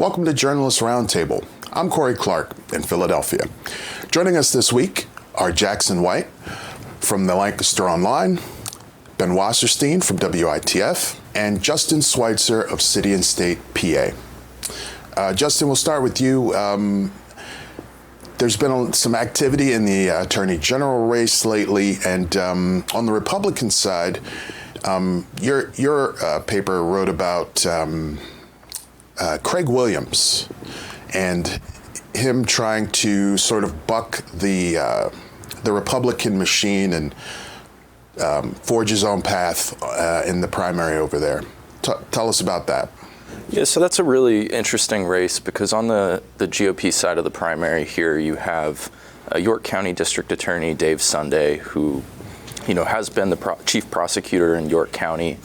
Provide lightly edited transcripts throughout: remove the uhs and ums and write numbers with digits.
Welcome to Journalist Roundtable. I'm Corey Clark in Philadelphia. Joining us this week are Jaxon White from the LancasterOnline, Ben Wasserstein from WITF, and Justin Sweitzer of City and State, PA. Justin, we'll start with you. There's been some activity in the Attorney General race lately, and on the Republican side, your paper wrote about Craig Williams and him trying to sort of buck the Republican machine and forge his own path in the primary over there. Tell us about that. Yeah, so that's a really interesting race because on the GOP side of the primary here, you have York County District Attorney Dave Sunday, who has been the chief prosecutor in York County.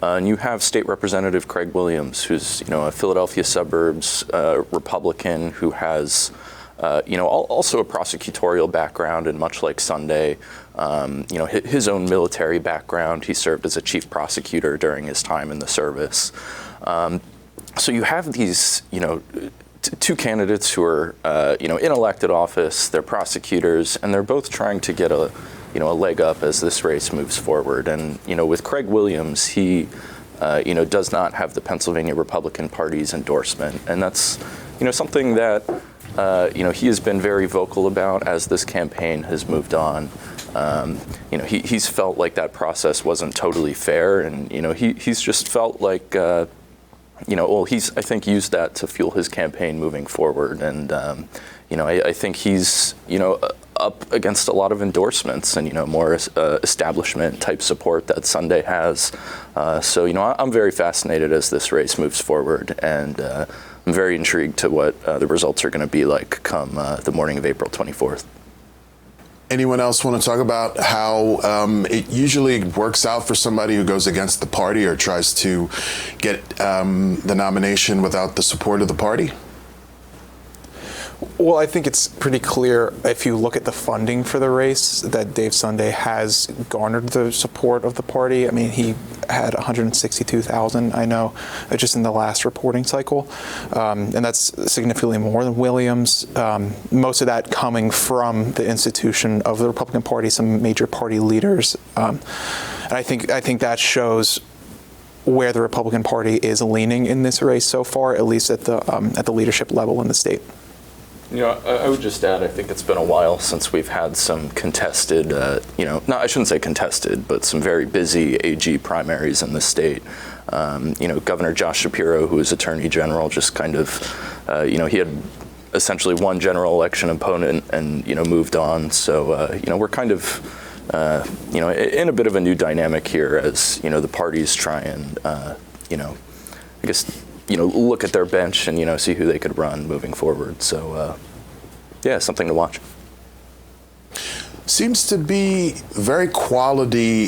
And you have State Representative Craig Williams, who's a Philadelphia suburbs Republican who has also a prosecutorial background, and much like Sunday, his own military background. He served as a chief prosecutor during his time in the service. So you have these, two candidates who are, in elected office. They're prosecutors, and they're both trying to get a leg up as this race moves forward. And, with Craig Williams, he, does not have the Pennsylvania Republican Party's endorsement. And that's, something that, he has been very vocal about as this campaign has moved on. He's felt like that process wasn't totally fair. And, he's just felt like, he's, I think, used that to fuel his campaign moving forward. And, I think he's, up against a lot of endorsements and, more establishment type support that Sunday has. So, I'm very fascinated as this race moves forward, and I'm very intrigued to what the results are going to be like come the morning of April 24th. Anyone else want to talk about how it usually works out for somebody who goes against the party or tries to get the nomination without the support of the party? Well, I think it's pretty clear if you look at the funding for the race that Dave Sunday has garnered the support of the party. I mean, he had 162,000, I know, just in the last reporting cycle. And that's significantly more than Williams. Most of that coming from the institution of the Republican Party, some major party leaders. And I think that shows where the Republican Party is leaning in this race so far, at least at the leadership level in the state. I would just add, I think it's been a while since we've had some contested, I shouldn't say contested, but some very busy AG primaries in the state. Governor Josh Shapiro, who is Attorney General, just kind of, he had essentially one general election opponent and, moved on. So, we're kind of, in a bit of a new dynamic here as, the parties try and, I guess, look at their bench and, see who they could run moving forward. So, something to watch. Seems to be very quality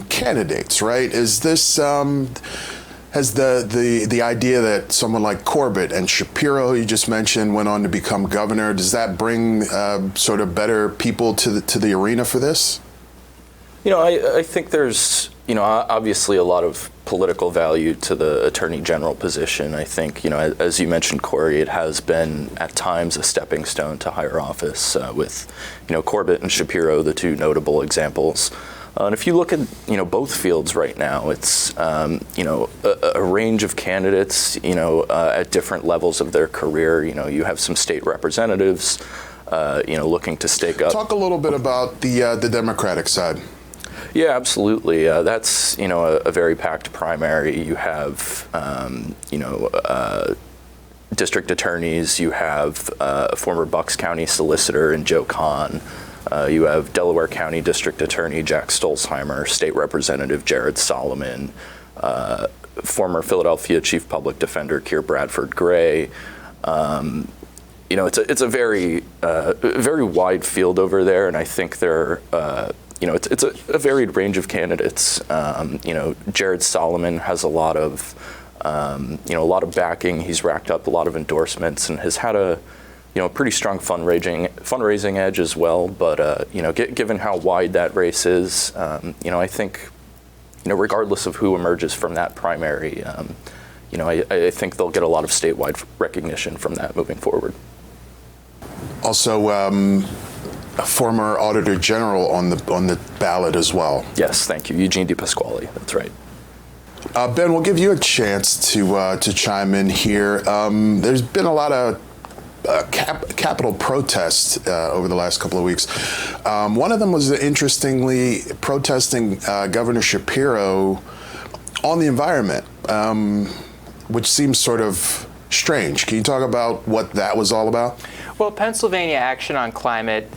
candidates, right? Is this, has the idea that someone like Corbett and Shapiro, who you just mentioned, went on to become governor, does that bring sort of better people to the arena for this? I think there's, obviously a lot of political value to the Attorney General position. I think, as you mentioned, Corey, it has been at times a stepping stone to higher office with, Corbett and Shapiro, the two notable examples. And if you look at, both fields right now, it's, a range of candidates, at different levels of their career. You have some state representatives, looking to stake up. Talk a little bit about the Democratic side. Yeah, absolutely. That's, a very packed primary. You have, district attorneys. You have a former Bucks County solicitor in Joe Kahn. You have Delaware County District Attorney Jack Stolzheimer, State Representative Jared Solomon, former Philadelphia Chief Public Defender Keir Bradford Gray. It's a very wide field over there, and I think they're it's a varied range of candidates. Jared Solomon has a lot of backing. He's racked up a lot of endorsements and has had a pretty strong fundraising edge as well. But given how wide that race is, I think regardless of who emerges from that primary, I think they'll get a lot of statewide recognition from that moving forward. Also, a former Auditor General on the ballot as well. Yes, thank you, Eugene DePasquale. That's right. Ben, we'll give you a chance to chime in here. There's been a lot of Capitol protests over the last couple of weeks. One of them was interestingly protesting Governor Shapiro on the environment, which seems sort of strange. Can you talk about what that was all about? Well, Pennsylvania Action on Climate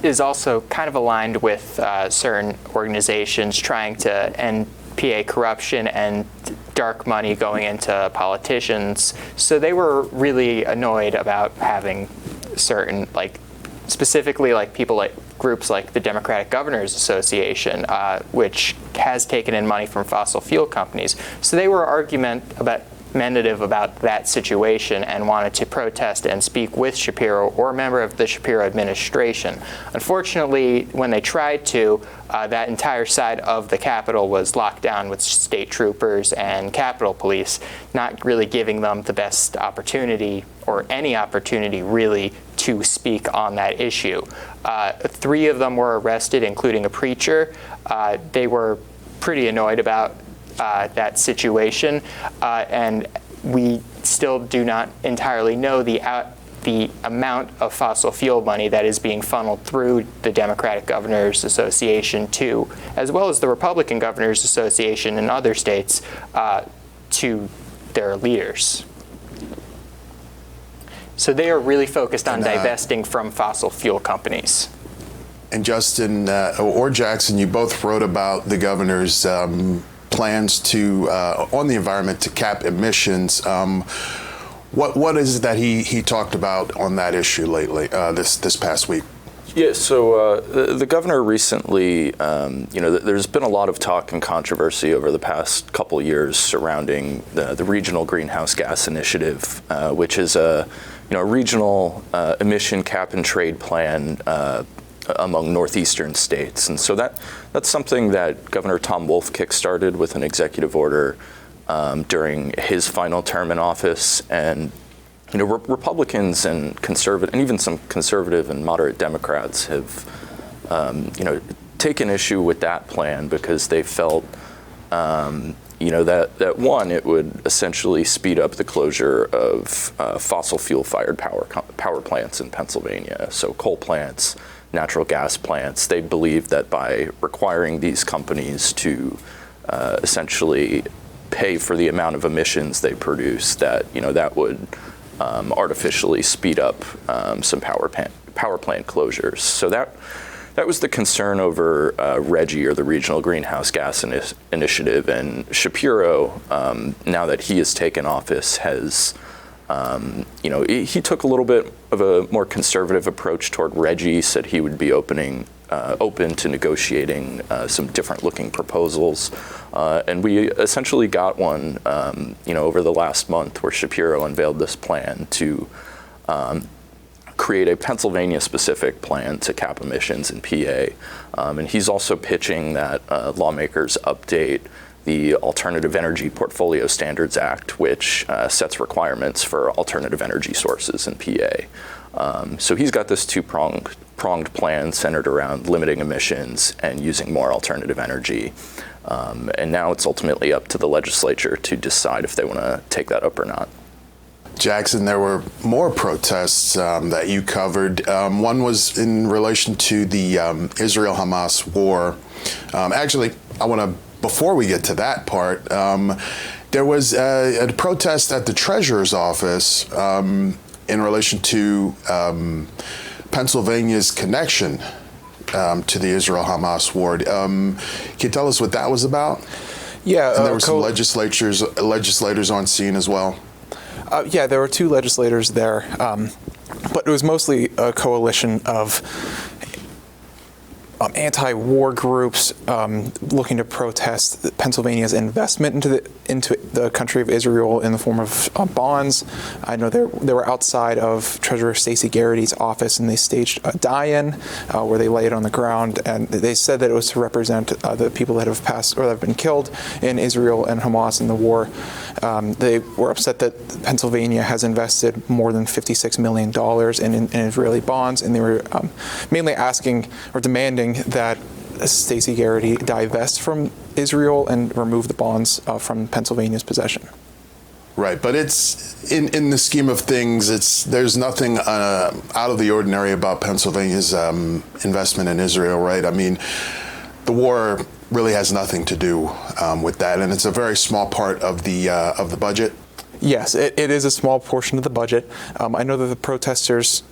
is also kind of aligned with certain organizations trying to end PA corruption and dark money going into politicians. So they were really annoyed about having certain, specifically people like groups like the Democratic Governors Association, which has taken in money from fossil fuel companies. So they were argumentative about that situation and wanted to protest and speak with Shapiro or a member of the Shapiro administration. Unfortunately, when they tried to, that entire side of the Capitol was locked down with state troopers and Capitol Police, not really giving them the best opportunity or any opportunity really to speak on that issue. 3 of them were arrested, including a preacher. They were pretty annoyed about that situation, and we still do not entirely know the amount of fossil fuel money that is being funneled through the Democratic Governors Association to, as well as the Republican Governors Association in other states, to their leaders. So they are really focused on divesting from fossil fuel companies. And Justin or Jaxon, you both wrote about the governor's plans to on the environment to cap emissions. What is it that he talked about on that issue lately, this past week? Yeah, so the governor recently, there's been a lot of talk and controversy over the past couple years surrounding the Regional Greenhouse Gas Initiative, which is a regional emission cap and trade plan among northeastern states. And so that's something that Governor Tom Wolf kickstarted with an executive order during his final term in office. And Republicans and conservative, and even some conservative and moderate Democrats have, taken issue with that plan because they felt, that one, it would essentially speed up the closure of fossil fuel-fired power plants in Pennsylvania, so coal plants, natural gas plants. They believe that by requiring these companies to essentially pay for the amount of emissions they produce, that that would artificially speed up some power plant closures. So that was the concern over RGGI, or the Regional Greenhouse Gas Initiative. And Shapiro, now that he has taken office, has he took a little bit of a more conservative approach toward RGGI. Said he would be open to negotiating some different looking proposals. And we essentially got one, over the last month, where Shapiro unveiled this plan to create a Pennsylvania-specific plan to cap emissions in PA. And he's also pitching that lawmakers update the Alternative Energy Portfolio Standards Act, which sets requirements for alternative energy sources in PA. So he's got this two-pronged plan centered around limiting emissions and using more alternative energy. And now it's ultimately up to the legislature to decide if they want to take that up or not. Jaxon, there were more protests that you covered. One was in relation to the Israel-Hamas war. Actually, before we get to that part, there was a protest at the Treasurer's office in relation to Pennsylvania's connection to the Israel-Hamas war. Can you tell us what that was about? Yeah. And there were some legislators on scene as well. Yeah, there were 2 legislators there, but it was mostly a coalition of anti-war groups looking to protest Pennsylvania's investment into the country of Israel in the form of bonds. I know they were outside of Treasurer Stacey Garrity's office, and they staged a die-in where they lay it on the ground, and they said that it was to represent the people that have passed or that have been killed in Israel and Hamas in the war. They were upset that Pennsylvania has invested more than $56 million in Israeli bonds, and they were mainly asking or demanding that Stacey Garrity divest from Israel and remove the bonds from Pennsylvania's possession. Right, but it's in the scheme of things, there's nothing out of the ordinary about Pennsylvania's investment in Israel, right? I mean, the war really has nothing to do with that, and it's a very small part of the budget. Yes, it is a small portion of the budget. I know that the protesters.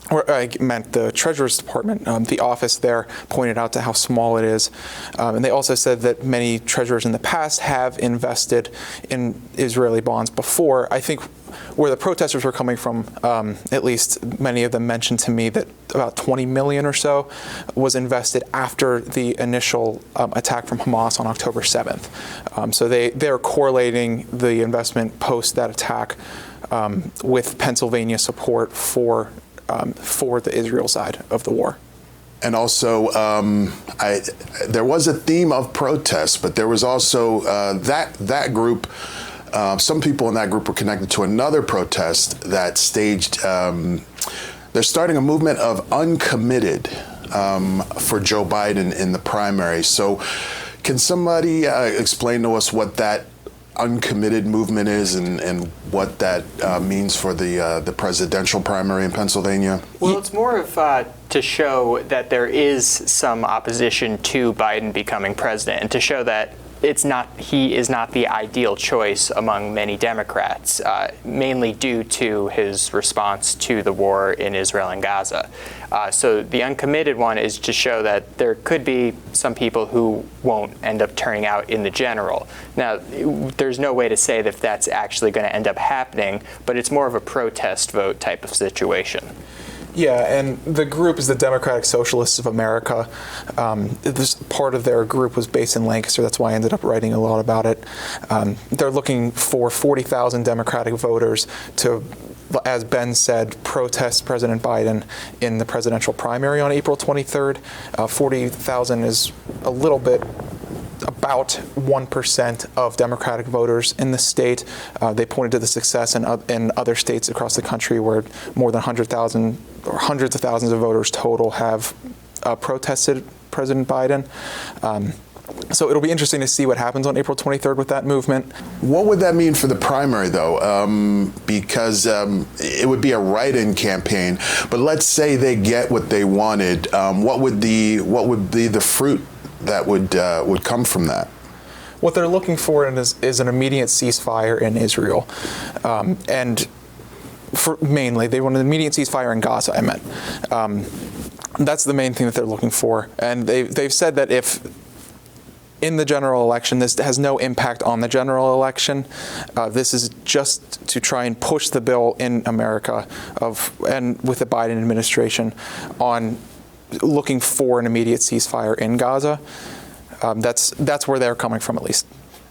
Or I meant the Treasurer's Department, the office there pointed out to how small it is. And they also said that many treasurers in the past have invested in Israeli bonds before. I think where the protesters were coming from, at least many of them mentioned to me that about 20 million or so was invested after the initial attack from Hamas on October 7th. So they're correlating the investment post that attack with Pennsylvania support for the Israel side of the war. And also, there was a theme of protest, but there was also that group. Some people in that group were connected to another protest that staged. They're starting a movement of uncommitted for Joe Biden in the primary. So, can somebody explain to us what that uncommitted movement is and what that means for the presidential primary in Pennsylvania? Well, it's more of to show that there is some opposition to Biden becoming president, and to show that he is not the ideal choice among many Democrats, mainly due to his response to the war in Israel and Gaza. So the uncommitted one is to show that there could be some people who won't end up turning out in the general. Now, there's no way to say that that's actually going to end up happening, but it's more of a protest vote type of situation. Yeah, and the group is the Democratic Socialists of America. This part of their group was based in Lancaster. That's why I ended up writing a lot about it. They're looking for 40,000 Democratic voters to, as Ben said, protest President Biden in the presidential primary on April 23rd. 40,000 is a little bit about 1% of Democratic voters in the state. They pointed to the success in other states across the country where more than 100,000 or hundreds of thousands of voters total have protested President Biden. So it'll be interesting to see what happens on April 23rd with that movement. What would that mean for the primary, though? Because it would be a write-in campaign. But let's say they get what they wanted. What would be the fruit that would come from that? What they're looking for is an immediate ceasefire in Israel, and mainly they want an immediate ceasefire in Gaza. I meant that's the main thing that they're looking for, and they've said that if in the general election, this has no impact on the general election. This is just to try and push the bill in America and with the Biden administration on looking for an immediate ceasefire in Gaza. That's where they're coming from, at least.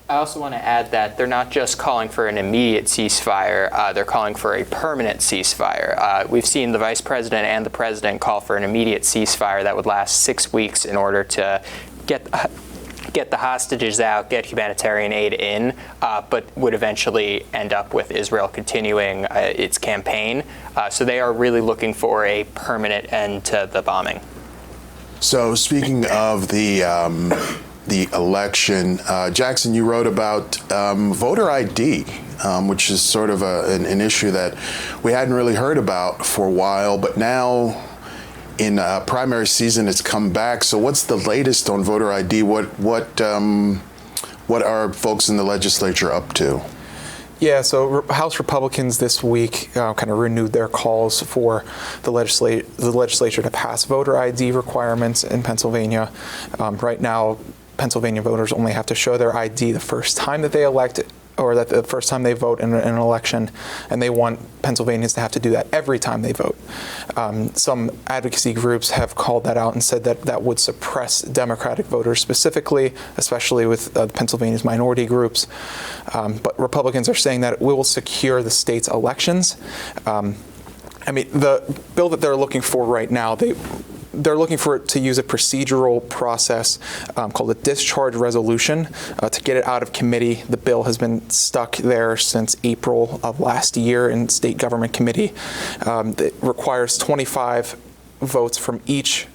I also want to add that they're not just calling for an immediate ceasefire, they're calling for a permanent ceasefire. We've seen the vice president and the president call for an immediate ceasefire that would last 6 weeks in order to get the hostages out, get humanitarian aid in, but would eventually end up with Israel continuing its campaign. So they are really looking for a permanent end to the bombing. So speaking of the election, Jaxon, you wrote about voter ID, which is sort of an issue that we hadn't really heard about for a while, but now in primary season, it's come back. So what's the latest on voter ID? What are folks in the legislature up to? Yeah, so House Republicans this week kind of renewed their calls for the legislature to pass voter ID requirements in Pennsylvania. Right now, Pennsylvania voters only have to show their ID the first time that they elect or that the first time they vote in an election, and they want Pennsylvanians to have to do that every time they vote. Some advocacy groups have called that out and said that that would suppress Democratic voters specifically, especially with Pennsylvania's minority groups. But Republicans are saying that it will secure the state's elections. I mean, the bill that they're looking for right now, they're looking for it to use a procedural process called a discharge resolution to get it out of committee. The bill has been stuck there since April of last year in state government committee. It requires 25 votes from each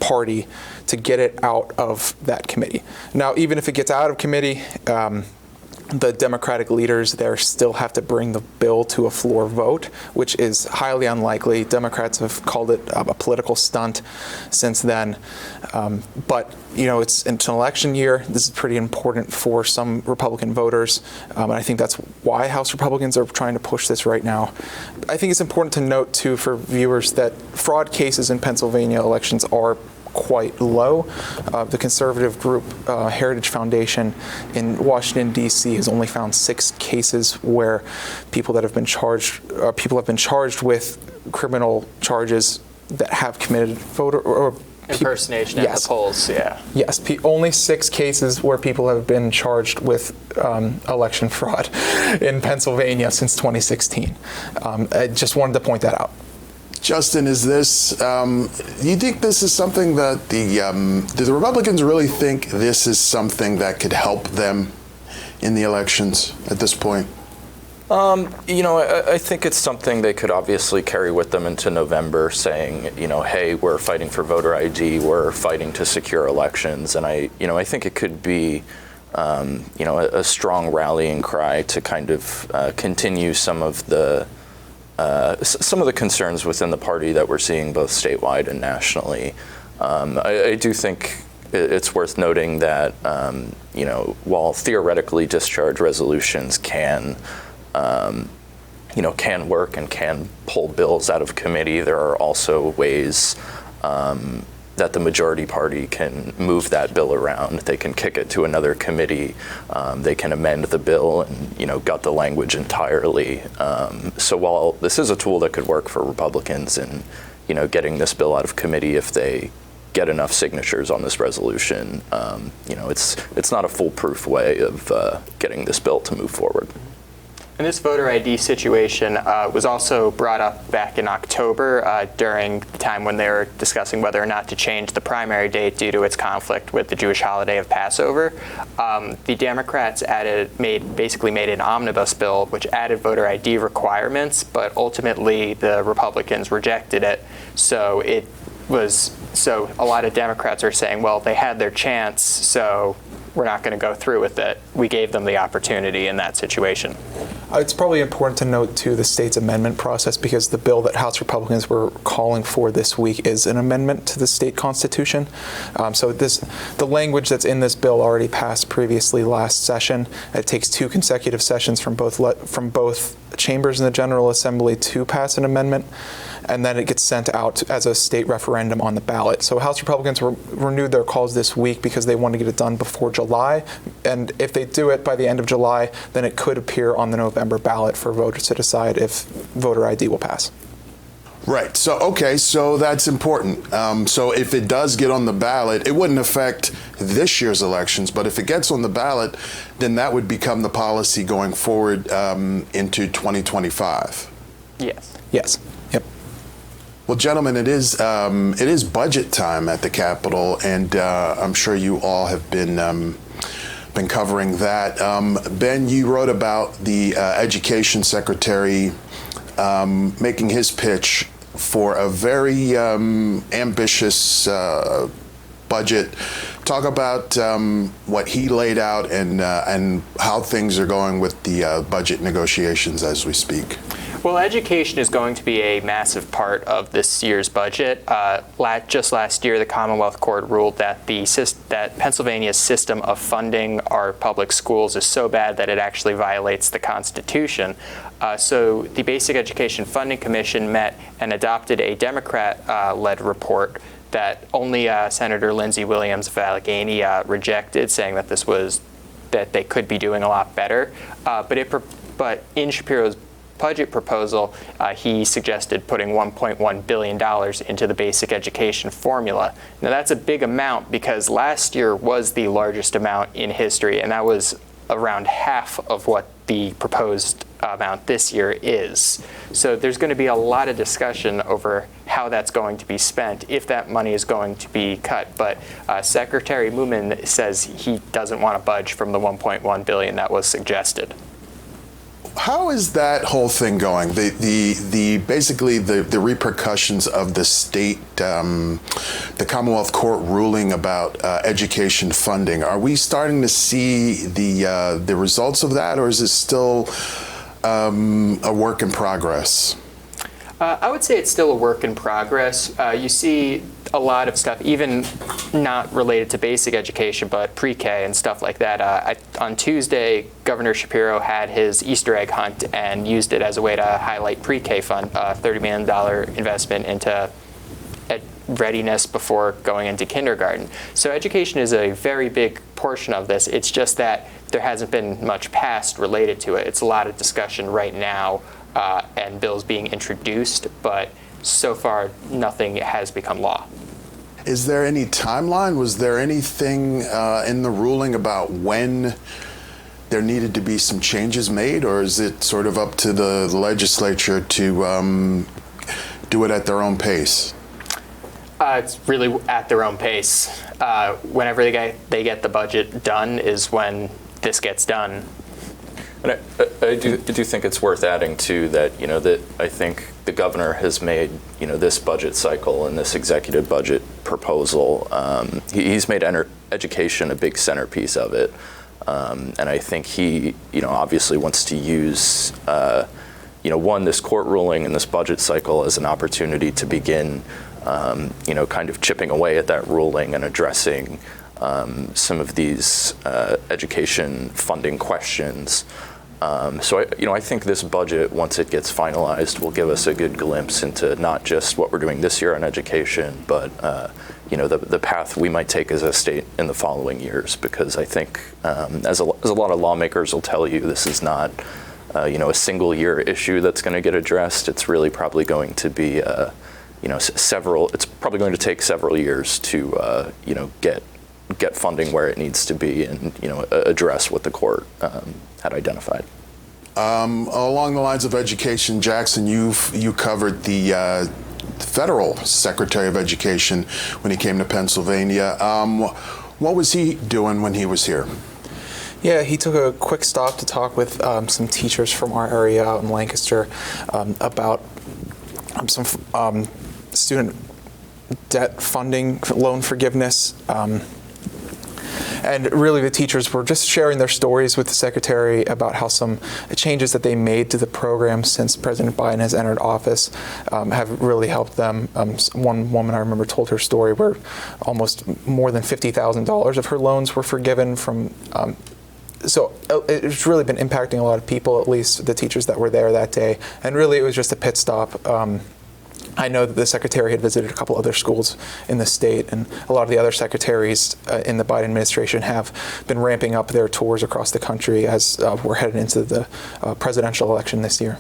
party to get it out of that committee. Now, even if it gets out of committee, the Democratic leaders there still have to bring the bill to a floor vote, which is highly unlikely. Democrats have called it a political stunt since then. But, you know, it's an election year. This is pretty important for some Republican voters. And I think that's why House Republicans are trying to push this right now. I think it's important to note, too, for viewers that fraud cases in Pennsylvania elections are quite low. The conservative group Heritage Foundation in Washington, D.C. has only found 6 cases where people have been charged with criminal charges that have committed voter or impersonation at the polls. Yeah. Yes, only 6 cases where people have been charged with election fraud in Pennsylvania since 2016. I just wanted to point that out. Justin, is this, do you think this is something that do the Republicans really think this is something that could help them in the elections at this point? You know, I think it's something they could obviously carry with them into November, saying, you know, hey, we're fighting for voter ID, we're fighting to secure elections. And I think it could be, you know, a strong rallying cry to kind of continue some of the concerns within the party that we're seeing both statewide and nationally. I do think it's worth noting that, you know, while theoretically discharge resolutions can work and can pull bills out of committee, there are also ways that the majority party can move that bill around. They can kick it to another committee. They can amend the bill and, you know, gut the language entirely. So while this is a tool that could work for Republicans in, you know, getting this bill out of committee if they get enough signatures on this resolution, you know, it's not a foolproof way of getting this bill to move forward. And this voter ID situation was also brought up back in October during the time when they were discussing whether or not to change the primary date due to its conflict with the Jewish holiday of Passover. The Democrats basically made an omnibus bill which added voter ID requirements, but ultimately the Republicans rejected it. So a lot of Democrats are saying, well, they had their chance, so we're not going to go through with it. We gave them the opportunity in that situation. It's probably important to note, too, the state's amendment process, because the bill that House Republicans were calling for this week is an amendment to the state constitution. So the language that's in this bill already passed previously last session. It takes 2 consecutive sessions from both chambers in the General Assembly to pass an amendment, and then it gets sent out as a state referendum on the ballot. So House Republicans renewed their calls this week because they want to get it done before July, and if they do it by the end of July, then it could appear on the November ballot for voters to decide if voter ID will pass. Right. So that's important. So if it does get on the ballot, it wouldn't affect this year's elections, but if it gets on the ballot, then that would become the policy going forward into 2025. Yes. Yes. Yep. Well, gentlemen, it is budget time at the Capitol, and I'm sure you all have been covering that. Ben, you wrote about the Education Secretary making his pitch for a very ambitious budget. Talk about what he laid out and how things are going with the budget negotiations as we speak. Well, education is going to be a massive part of this year's budget. Just last year, the Commonwealth Court ruled that that Pennsylvania's system of funding our public schools is so bad that it actually violates the Constitution. So the Basic Education Funding Commission met and adopted a Democrat-led report that only Senator Lindsey Williams of Allegheny rejected, saying that this was that they could be doing a lot better. But in Shapiro's budget proposal, he suggested putting $1.1 billion into the basic education formula. Now that's a big amount because last year was the largest amount in history, and that was around half of what the proposed amount this year is. So there's going to be a lot of discussion over how that's going to be spent, if that money is going to be cut. But Secretary Moomin says he doesn't want to budge from the $1.1 billion that was suggested. How is that whole thing going? Basically the repercussions of the state, the Commonwealth Court ruling about education funding. Are we starting to see the results of that, or is it still a work in progress? I would say it's still a work in progress. You see a lot of stuff, even not related to basic education, but pre-K and stuff like that. On Tuesday, Governor Shapiro had his Easter egg hunt and used it as a way to highlight pre-K fund, $30 million investment into readiness before going into kindergarten. So education is a very big portion of this. It's just that there hasn't been much passed related to it. It's a lot of discussion right now and bills being introduced, but so far nothing has become law. Is there any timeline? Was there anything in the ruling about when there needed to be some changes made, or is it sort of up to the legislature to do it at their own pace? It's really at their own pace. Whenever they get the budget done is when this gets done. And I do think it's worth adding too that that I think the governor has made this budget cycle and this executive budget proposal. He's made education a big centerpiece of it, and I think he obviously wants to use this court ruling and this budget cycle as an opportunity to begin kind of chipping away at that ruling and addressing some of these education funding questions. So I think this budget, once it gets finalized, will give us a good glimpse into not just what we're doing this year on education, but the path we might take as a state in the following years. Because I think, as a lot of lawmakers will tell you, this is not a single year issue that's going to get addressed. It's really probably going to be It's probably going to take several years to get funding where it needs to be and address what the court had identified. Along the lines of education, Jaxon, you covered the federal Secretary of Education when he came to Pennsylvania. What was he doing when he was here? Yeah, he took a quick stop to talk with some teachers from our area out in Lancaster about some student debt funding, loan forgiveness. And really the teachers were just sharing their stories with the secretary about how some changes that they made to the program since President Biden has entered office have really helped them. One woman I remember told her story where almost more than $50,000 of her loans were forgiven from so it's really been impacting a lot of people, at least the teachers that were there that day. And really it was just a pit stop. I know that the secretary had visited a couple other schools in the state, and a lot of the other secretaries in the Biden administration have been ramping up their tours across the country as we're headed into the presidential election this year.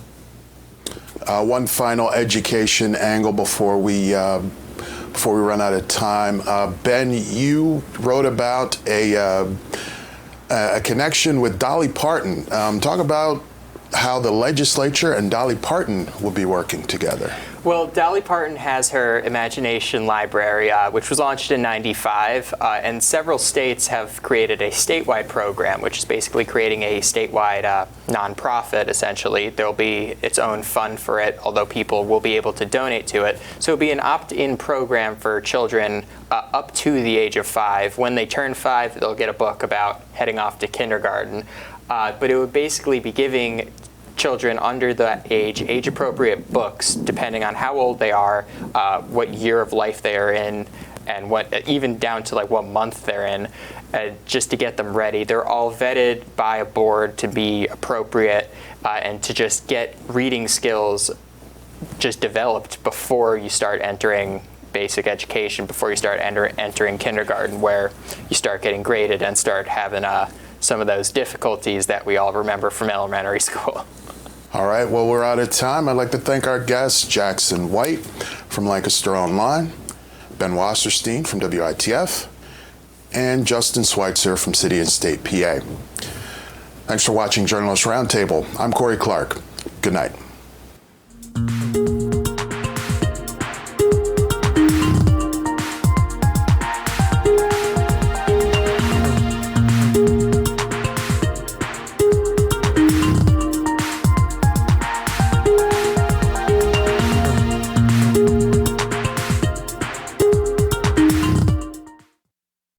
One final education angle before we run out of time. Ben, you wrote about a connection with Dolly Parton. Talk about how the legislature and Dolly Parton will be working together. Well, Dolly Parton has her Imagination Library, which was launched in '95, and several states have created a statewide program, which is basically creating a statewide nonprofit, essentially. There'll be its own fund for it, although people will be able to donate to it. So it'll be an opt-in program for children up to the age of 5. When they turn 5, they'll get a book about heading off to kindergarten. But it would basically be giving children under that age-appropriate books, depending on how old they are, what year of life they are in, and even down to what month they're in, just to get them ready. They're all vetted by a board to be appropriate and to just get reading skills just developed before you start entering basic education, before you start entering kindergarten, where you start getting graded and start having some of those difficulties that we all remember from elementary school. All right, well, we're out of time. I'd like to thank our guests, Jaxon White from LancasterOnline, Ben Wasserstein from WITF, and Justin Sweitzer from City and State PA. Thanks for watching Journalist Roundtable. I'm Corey Clark. Good night.